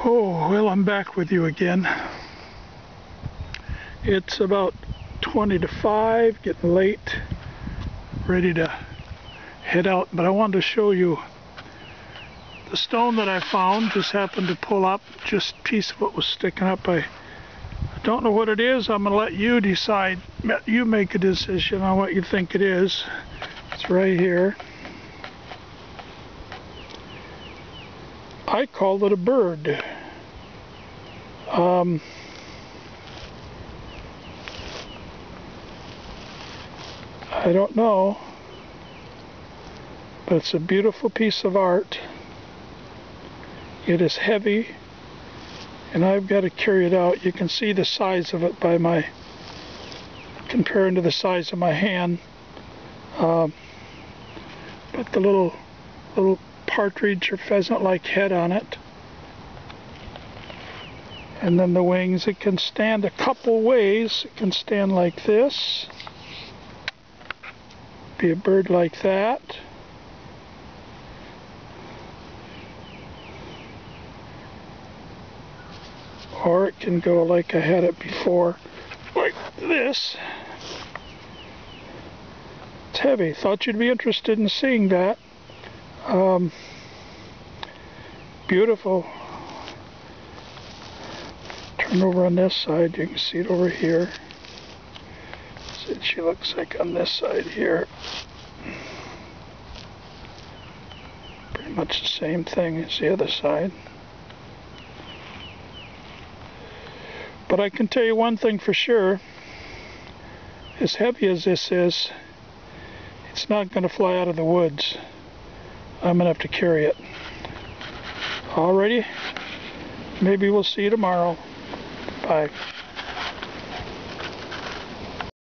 Oh, well, I'm back with you again. It's about 20 to 5, getting late, ready to head out. But I wanted to show you the stone that I found. Just happened to pull up, just a piece of it was sticking up. I don't know what it is. I'm going to let you decide. You make a decision on what you think it is. It's right here. I called it a bird. I don't know, but it's a beautiful piece of art. It is heavy, and I've got to carry it out. You can see the size of it by my, comparing to the size of my hand. But the little partridge or pheasant-like head on it. And then the wings, it can stand a couple ways. It can stand like this. Be a bird like that. Or it can go like I had it before, like this. It's heavy. Thought you'd be interested in seeing that. Beautiful. Turn over on this side, you can see it over here. See what she looks like on this side here. Pretty much the same thing as the other side. But I can tell you one thing for sure. As heavy as this is, it's not going to fly out of the woods. I'm going to have to carry it. Alrighty, maybe we'll see you tomorrow. Bye.